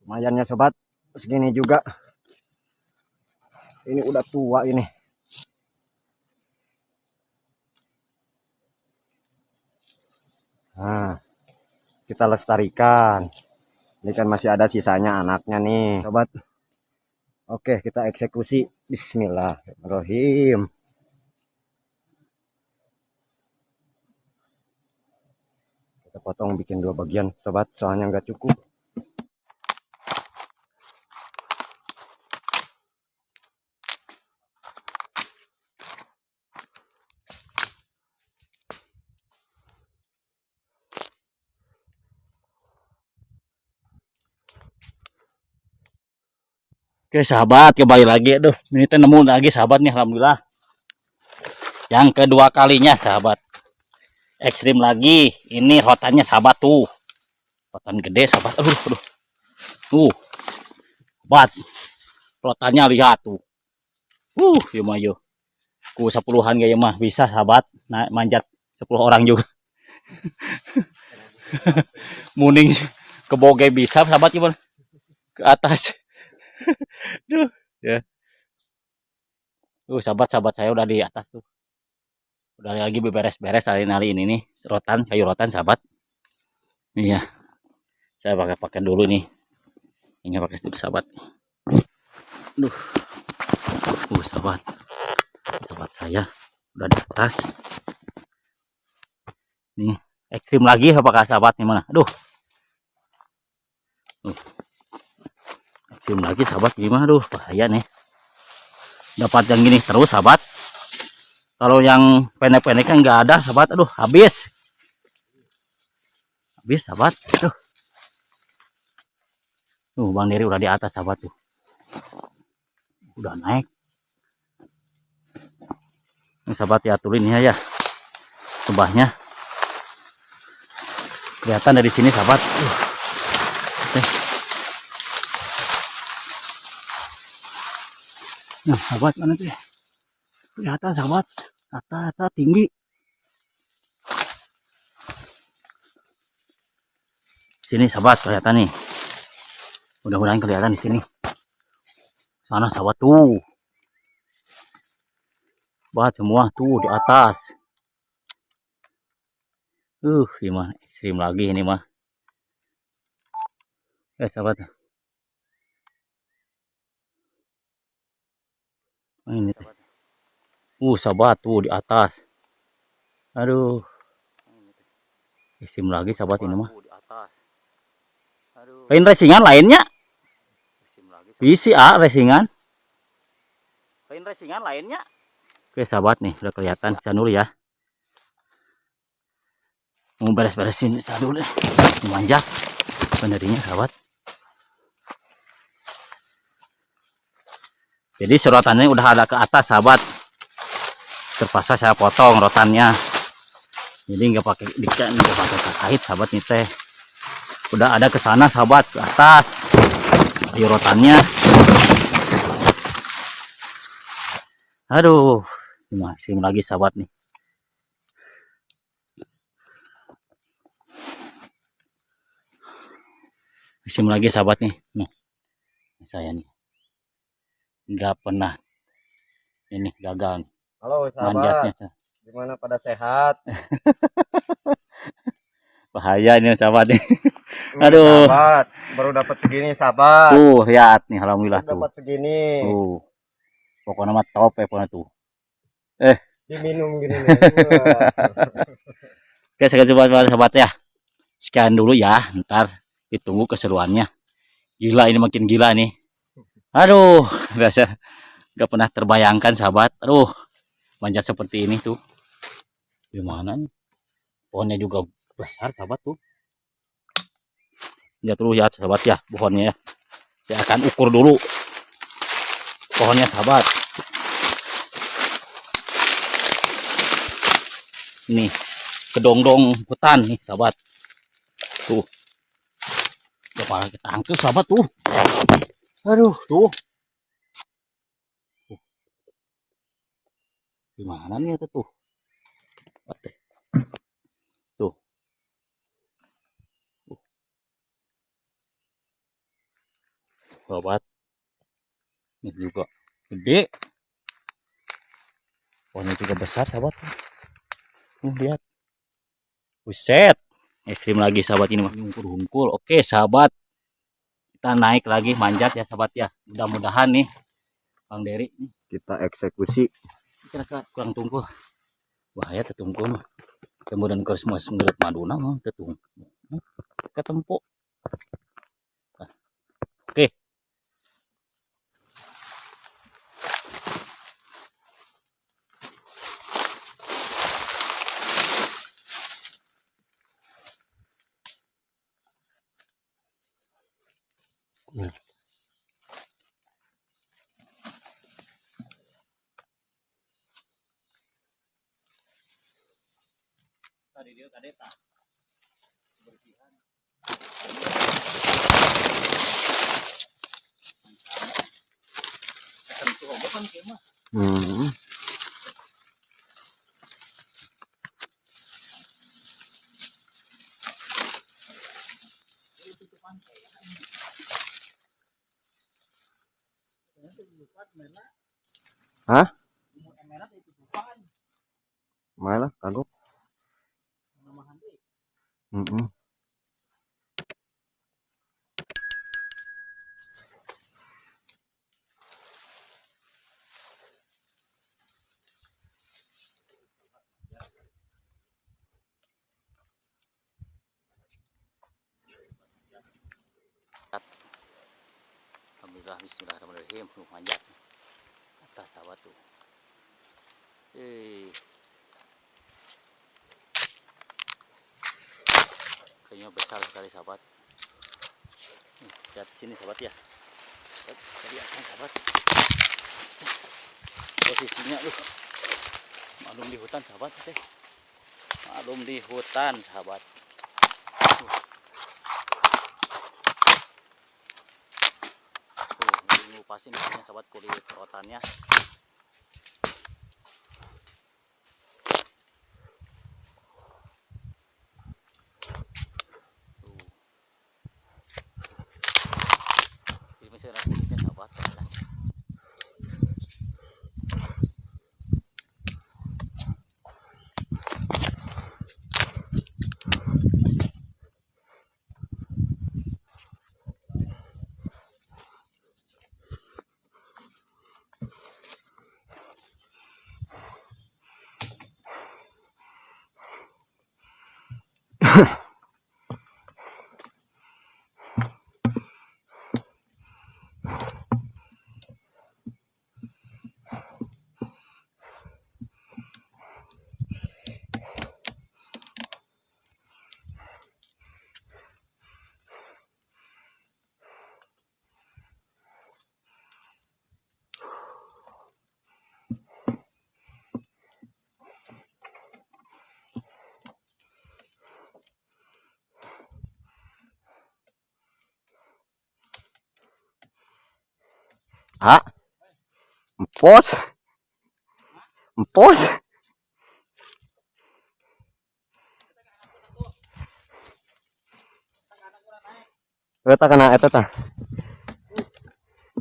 Lumayannya sobat, segini juga. Ini udah tua ini. Nah, kita lestarikan. Ini kan masih ada sisanya anaknya nih, sobat. Oke, kita eksekusi. Bismillahirrahmanirrahim. Kita potong bikin 2 bagian, sobat, soalnya nggak cukup. Oke sahabat, kembali lagi. Aduh, ini teh nemu lagi sahabat nih, alhamdulillah. Yang kedua kalinya sahabat. Ekstrim lagi. Ini rotannya sahabat tuh. Rotan gede sahabat. Aduh, aduh. Tuh. Sahabat. Rotannya lihat tuh. Ya mah yo. Ku 10-an gaya mah bisa sahabat. Nah, manjat 10 orang juga. Muning keboge bisa sahabat gimana? Ke atas. Duh, ya. Sahabat-sahabat saya udah di atas tuh. Udah lagi beberes-beres alin-alin ini nih, rotan, kayu rotan sahabat. Iya. Saya pakai dulu nih. Ini pakai dulu sahabat. Duh. Sahabat. Sahabat saya udah di atas. Nih, ekstrim lagi apakah sahabat gimana? Aduh. Ekstrim lagi sahabat gimana? Aduh, bahaya nih. Dapat yang gini terus sahabat. Kalau yang pendek-pendek kan nggak ada sahabat. Aduh, habis. Habis sahabat. Aduh. Bang Diri udah di atas sahabat tuh. Udah naik. Ini sahabat ya, turun ya. Subahnya. Kelihatan dari sini sahabat. Oke. Nah, sahabat mana tuh ya? Kelihatan sahabat. Rata-rata tinggi. Sini sahabat kelihatan nih. Mudah-mudahan kelihatan di sini. Sana sahabat tuh. Sahabat semua tuh di atas. Gimana? Ekstrim lagi ini mah. Sahabat. Ini teh. Sahabat tuh di atas. Aduh. Ekstrim lagi sahabat ini mah. Lain racingan lainnya. Bisa racingan. Lain racingan lainnya. Oke sahabat nih udah kelihatan. Saya dulu ya. Mau beres-beresin saya dulu deh. Memanjat. Penerinya sahabat. Jadi serotannya udah ada ke atas sahabat. Terpaksa saya potong rotannya. Jadi nggak pakai dikat, nggak pakai kait sahabat nih teh. Udah ada ke sana sahabat, ke atas. Ayo rotannya. Aduh, masih lagi sahabat nih. Masih lagi sahabat nih. Nah, saya nih nggak pernah ini gagal. Halo sahabat. Manjatnya. Gimana pada sehat? Bahaya ini sahabat nih. Aduh. Sahabat, baru dapat segini sahabat. Lihat nih alhamdulillah tuh. Dapat segini. Pokoknya mah top ya pokoknya tuh. Diminum gini nih. Oke, saya coba sahabat ya. Sekian dulu ya, ntar ditunggu keseruannya. Gila ini makin gila nih. Aduh, nggak pernah terbayangkan sahabat. Aduh, manjat seperti ini tuh. Gimana nih? Pohonnya juga besar sahabat tuh. Lihat dulu ya sahabat ya, pohonnya ya. Saya akan ukur dulu pohonnya sahabat. Nih, kedongdong hutan nih sahabat. Tuh. Coba kita angkat sahabat tuh. Aduh, tuh. Gimana nih itu tuh? Tuh. Sahabat, ini juga gede. Pohonnya juga besar, sahabat. Lihat. Buset. Ekstrim lagi, sahabat, ini mah. Hungkul-hungkul. Oke, sahabat. Kita naik lagi, manjat ya, sahabat ya. Mudah-mudahan nih, Bang Dery nih. Kita eksekusi. Kira-kira kurang tunggu. Bahaya tetunggu mah. Kemudian kalau semua menurut maduna mah tetunggu. Ketempo. Nah, oke. Tadi dia kadeta. Bersihan. Tentu bukan kemah. Hah? Mana kagok? Alhamdulillah, bismillahirrahmanirrahim. Manjat atas sawah tuh. Kayaknya besar sekali, sahabat. Lihat sini, sahabat ya. Tadi akan, sahabat. Posisinya malum di hutan, sahabat. Malum di hutan, sahabat. Ngupasin isinya, sahabat, kulit rotannya. Ini masih ada kulitnya, sahabat. Ah, empos, empos. Kita kena itu tah.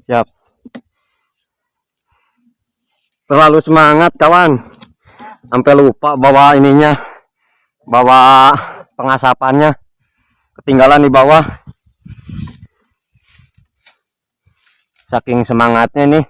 Siap. Terlalu semangat, kawan. Sampai lupa bawa ininya, bawa pengasapannya. Ketinggalan di bawah. Saking semangatnya nih.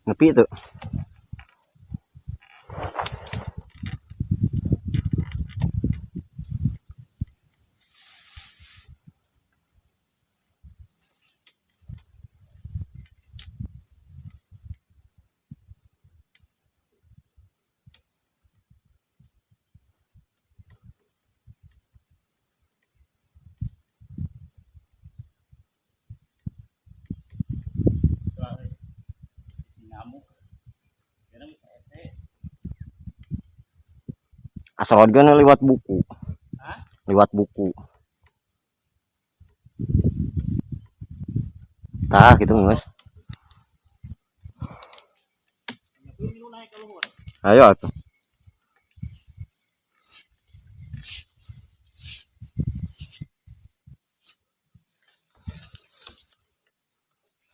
Nepi itu. nyamuk. Kira bisa ese. Asal organ lewat buku. Hah? Lewat buku. Tah gitu Mas. Belum naik ke luhur. Ayo atuh.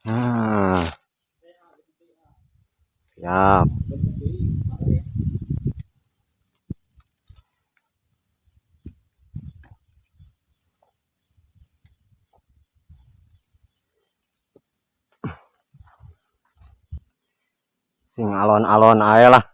Nah, siap. Sing alon-alon ae lah.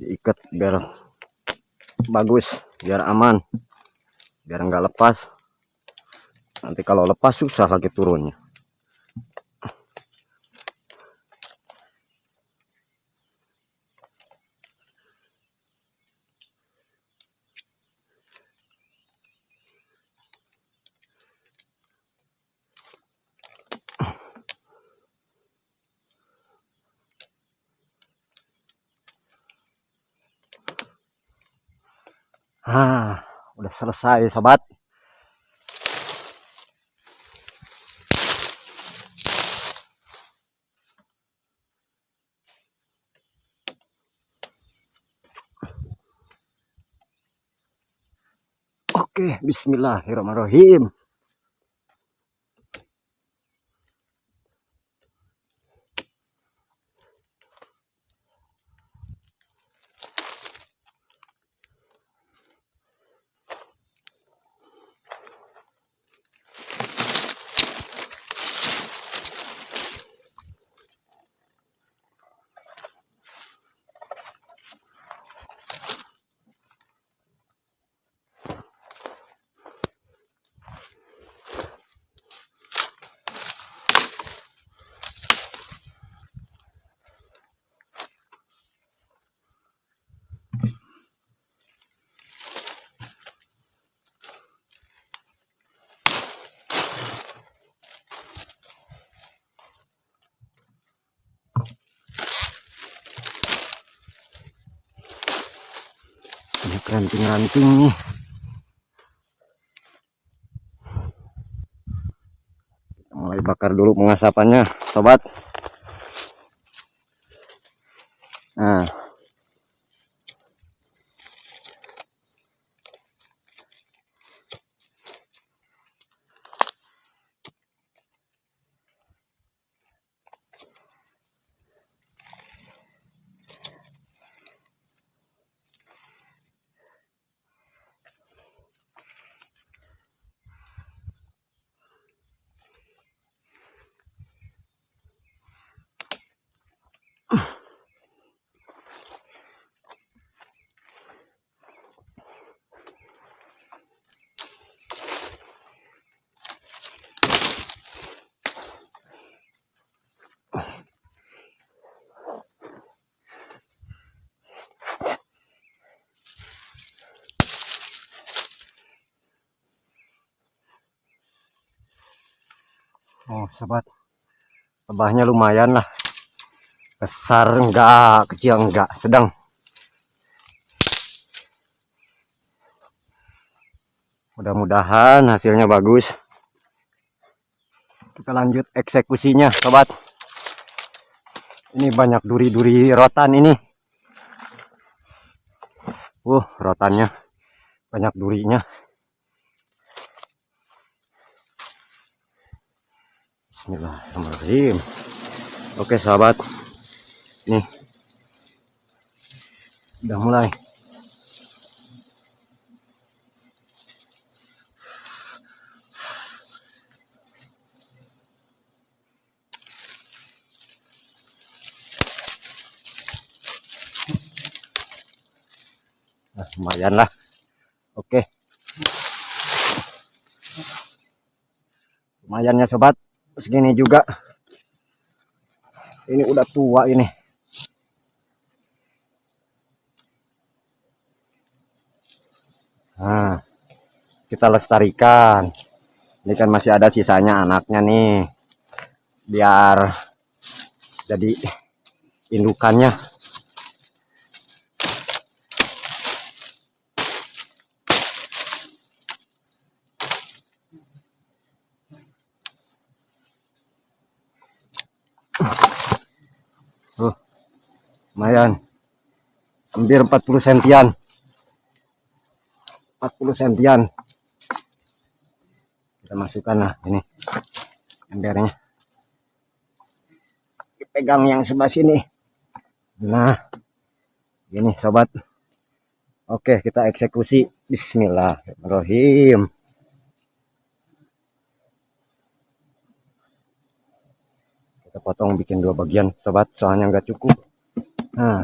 Diikat biar bagus, biar aman, biar nggak lepas. Nanti kalau lepas susah lagi turunnya. Udah selesai sobat. Oke, bismillahirrahmanirrahim. Ini ranting-ranting nih. Kita mulai bakar dulu pengasapannya, sobat. Nah, oh sobat, lebahnya lumayan lah. Besar enggak, kecil enggak, sedang. Mudah-mudahan hasilnya bagus. Kita lanjut eksekusinya, sobat. Ini banyak duri-duri rotan ini. Rotannya banyak durinya. Bismillahirrahmanirrahim. Oke, sahabat. Nih. Udah mulai. Nah, lumayan lah. Oke. Lumayannya sobat. Segini juga. Ini udah tua ini. Nah, kita lestarikan. Ini kan masih ada sisanya anaknya nih. Biar jadi indukannya. Lumayan. Hampir 40 sentian. 40 sentian. Kita masukkan lah ini embernya. Pegang yang sebelah sini. Nah, ini sobat. Oke, kita eksekusi. Bismillahirrahmanirrahim. Kita potong bikin 2 bagian sobat, soalnya nggak cukup. Nah,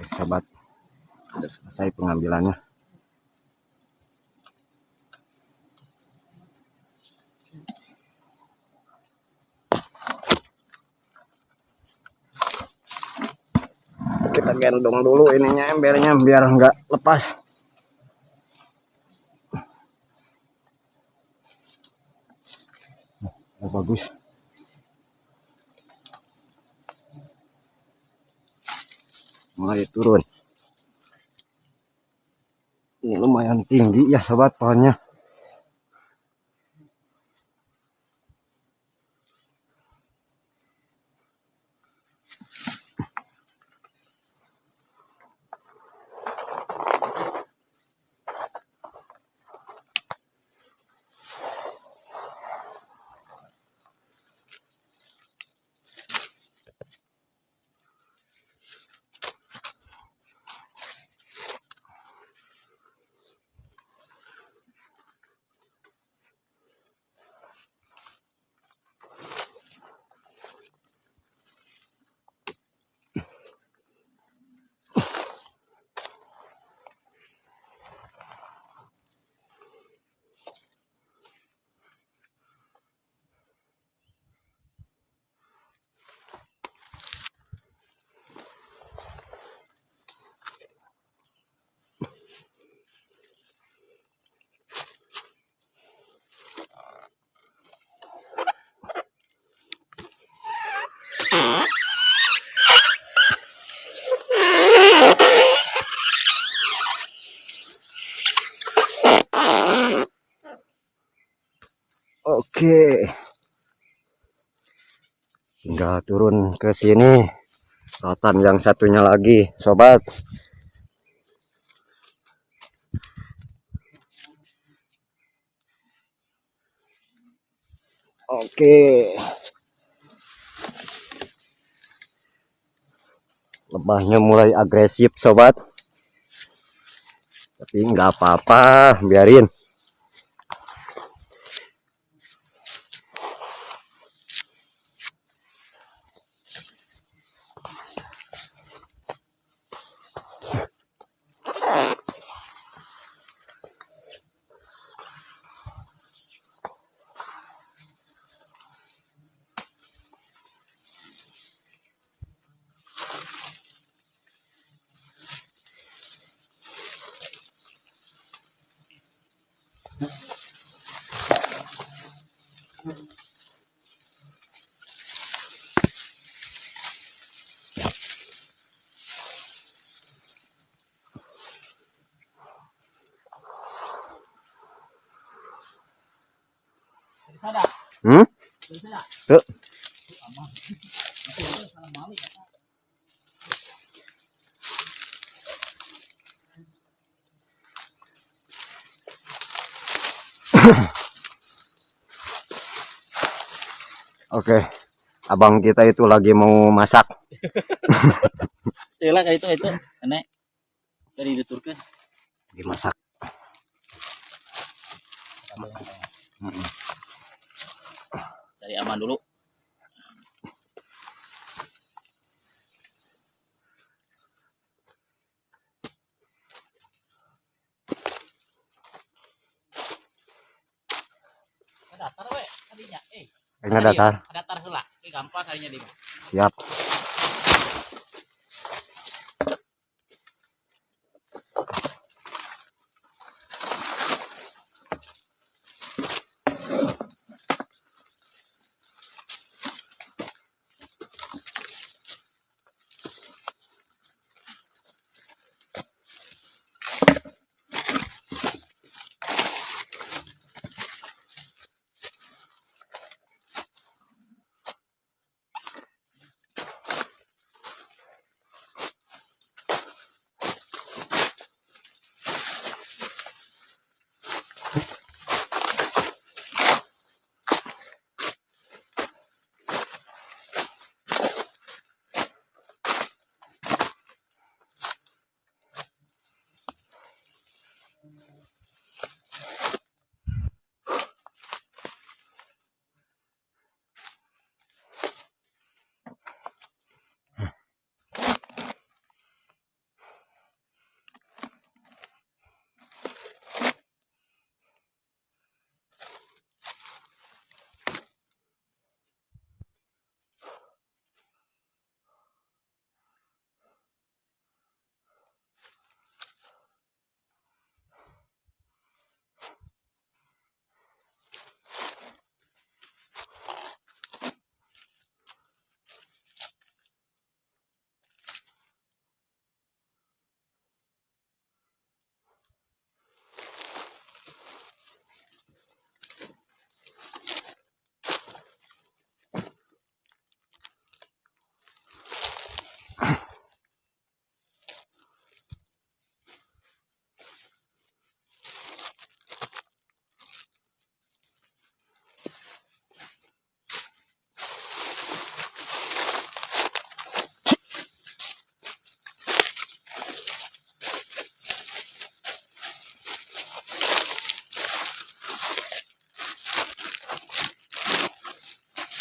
oke sobat, sudah selesai pengambilannya. Kita gendong dulu ininya, embernya biar nggak lepas. Oh, bagus. Mulai turun. Ini lumayan tinggi ya sobat pohonnya. Oke. Tinggal turun ke sini. Rotan yang satunya lagi, sobat. Oke. Lebahnya mulai agresif, sobat. Tapi nggak apa-apa, biarin. Hmm? Tuh. Oke, abang kita itu lagi mau masak. Yalah kayak itu enek dari diturkeun Dimasak. dari aman dulu. Datar we tadinya Ini datar. datar heula gampang kalinya dia. Siap.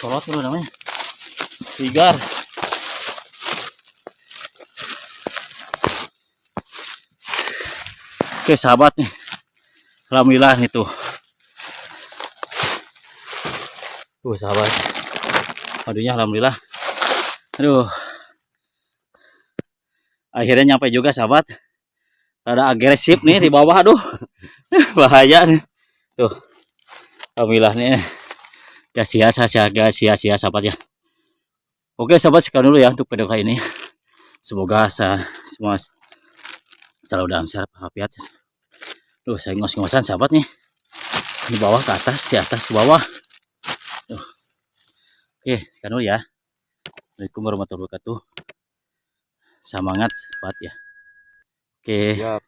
Kolot dulu namanya. Tigar. Oke sahabat nih. Alhamdulillah nih tuh. Tuh sahabat. Aduhnya alhamdulillah. Aduh. Akhirnya nyampe juga sahabat. Ada agresif nih di bawah, aduh. Bahaya nih. Tuh. Alhamdulillah nih. Gak sia-sia sahabat ya. Oke sahabat, sekian dulu ya untuk video kali ini. Semoga semua selalu dalam sehat walafiat. Tuh saya ngos-ngosan sahabat nih. Di bawah ke atas, di atas ke bawah. Tuh. Oke, sekian dulu ya. Assalamualaikum warahmatullahi wabarakatuh. Semangat sahabat ya. Oke. Siap.